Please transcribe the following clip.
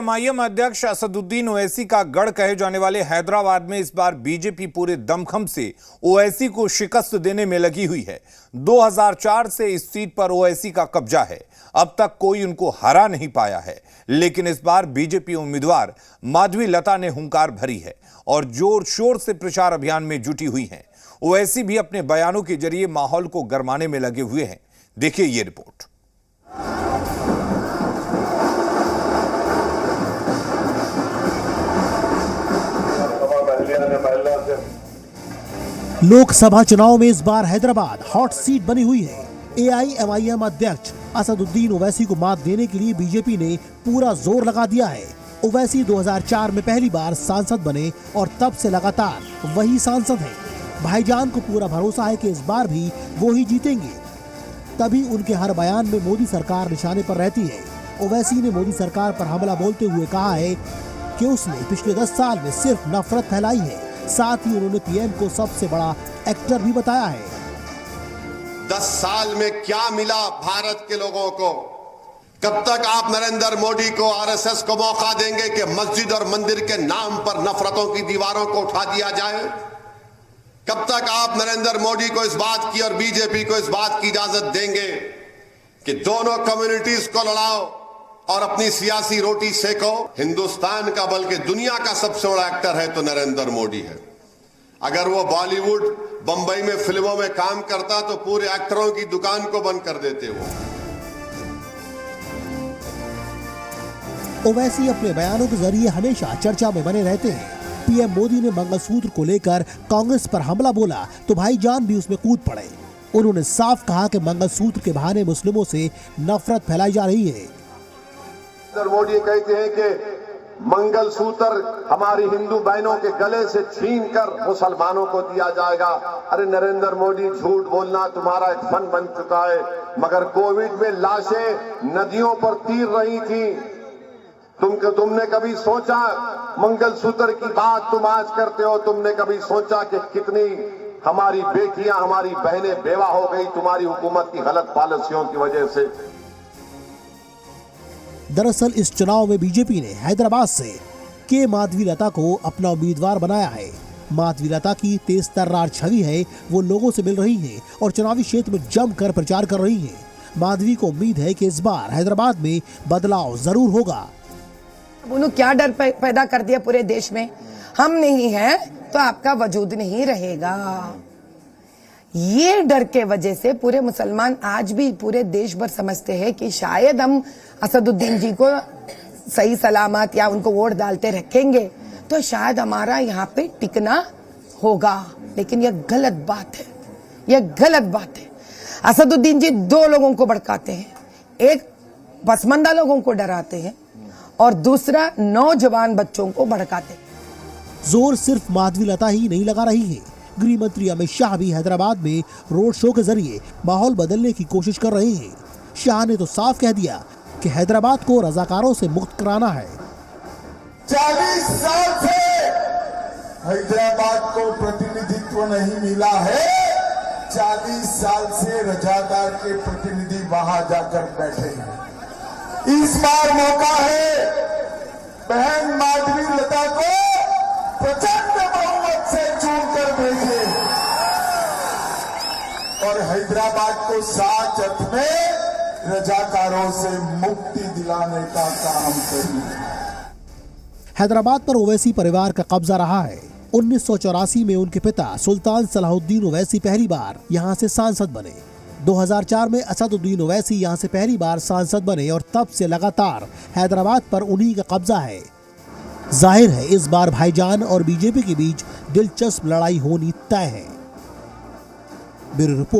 MIM अध्यक्ष असदुद्दीन ओवैसी का गढ़ कहे जाने वाले हैदराबाद में इस बार बीजेपी पूरे दमखम से ओवैसी को शिकस्त देने में लगी हुई है। 2004 से इस सीट पर ओवैसी का कब्जा है। अब तक कोई उनको हरा नहीं पाया है, लेकिन इस बार बीजेपी उम्मीदवार माधवी लता ने हुंकार भरी है और जोर शोर से प्रचार अभियान में जुटी हुई हैं। ओवैसी भी अपने बयानों के जरिए माहौल को गरमाने में लगे हुए हैं। देखिए ये रिपोर्ट। लोकसभा चुनाव में इस बार हैदराबाद हॉट सीट बनी हुई है। एआईएमआईएम अध्यक्ष असदुद्दीन ओवैसी को मात देने के लिए बीजेपी ने पूरा जोर लगा दिया है। ओवैसी 2004 में पहली बार सांसद बने और तब से लगातार वही सांसद हैं। भाईजान को पूरा भरोसा है कि इस बार भी वो ही जीतेंगे, तभी उनके हर बयान में मोदी सरकार निशाने पर रहती है। ओवैसी ने मोदी सरकार पर हमला बोलते हुए कहा है कि उसने पिछले 10 साल में सिर्फ नफरत फैलाई है। साथ ही उन्होंने पीएम को सबसे बड़ा एक्टर भी बताया है। 10 साल में क्या मिला भारत के लोगों को? कब तक आप नरेंद्र मोदी को, आरएसएस को मौका देंगे कि मस्जिद और मंदिर के नाम पर नफरतों की दीवारों को उठा दिया जाए? कब तक आप नरेंद्र मोदी को इस बात की और बीजेपी को इस बात की इजाजत देंगे कि दोनों कम्युनिटीज को लड़ाओ और अपनी सियासी रोटी सेको? हिंदुस्तान का बल्कि दुनिया का सबसे बड़ा एक्टर है तो नरेंद्र मोदी है। अगर वो बॉलीवुड, बंबई में फिल्मों में काम करता तो पूरे एक्टरों की दुकान को बंद कर देते वो। ओवैसी अपने बयानों के जरिए हमेशा चर्चा में बने रहते हैं। पीएम मोदी ने मंगलसूत्र को लेकर कांग्रेस पर हमला बोला तो भाईजान भी उसमें कूद पड़े। उन्होंने साफ कहा कि मंगलसूत्र के बहाने मुस्लिमों से नफरत फैलाई जा रही है। नरेंद्र मोदी कहते हैं कि मंगलसूत्र हमारी हिंदू बहनों के गले से छीनकर मुसलमानों को दिया जाएगा। अरे नरेंद्र मोदी, झूठ बोलना तुम्हारा एक फन बन चुका है। मगर कोविड में लाशें नदियों पर तीर रही थी। तुमने कभी सोचा, मंगलसूत्र की बात तुम आज करते हो, तुमने कभी सोचा कि कितनी हमारी बेटियां, हमारी बहनें बेवा हो गई तुम्हारी हुकूमत की गलत पॉलिसियों की वजह से? दरअसल इस चुनाव में बीजेपी ने हैदराबाद से के माधवी लता को अपना उम्मीदवार बनाया है। माधवी लता की तेज तर्रार छवि है, वो लोगों से मिल रही हैं और चुनावी क्षेत्र में जमकर प्रचार कर रही हैं। माधवी को उम्मीद है कि इस बार हैदराबाद में बदलाव जरूर होगा। उन्होंने क्या डर पैदा कर दिया पूरे देश में? हम नहीं हैं तो आपका वजूद नहीं रहेगा। ये डर के वजह से पूरे मुसलमान आज भी पूरे देश भर समझते हैं कि शायद हम असदुद्दीन जी को सही सलामत या उनको वोट डालते रखेंगे तो शायद हमारा यहाँ पे टिकना होगा। लेकिन यह गलत बात है, यह गलत बात है। असदुद्दीन जी 2 लोगों को भड़काते हैं, एक पसमंदा लोगों को डराते हैं और दूसरा नौजवान बच्चों को भड़काते हैं। जोर सिर्फ माधवी लता ही नहीं लगा रही है। गृह मंत्री अमित शाह भी हैदराबाद में रोड शो के जरिए माहौल बदलने की कोशिश कर रहे हैं। शाह ने तो साफ कह दिया कि हैदराबाद को रजाकारों से मुक्त कराना है। 40 साल से हैदराबाद को प्रतिनिधित्व नहीं मिला है। 40 साल से रजाकार के प्रतिनिधि वहां जाकर बैठे हैं। इस बार मौका है बहन माधवी लता को प्रचंड बहुमत से चुनकर भेजे और हैदराबाद को साथ अर्थ में रजाकारों से मुक्ति दिलाने का काम करिए। हैदराबाद पर ओवैसी परिवार का कब्जा रहा है। 1984 में उनके पिता सुल्तान सलाहुद्दीन ओवैसी पहली बार यहां से सांसद बने। 2004 में असदुद्दीन ओवैसी यहां से पहली बार सांसद बने और तब से लगातार हैदराबाद पर उन्हीं का कब्जा है। जाहिर है इस बार भाईजान और बीजेपी के बीच दिलचस्प लड़ाई होनी तय है। Bureau report.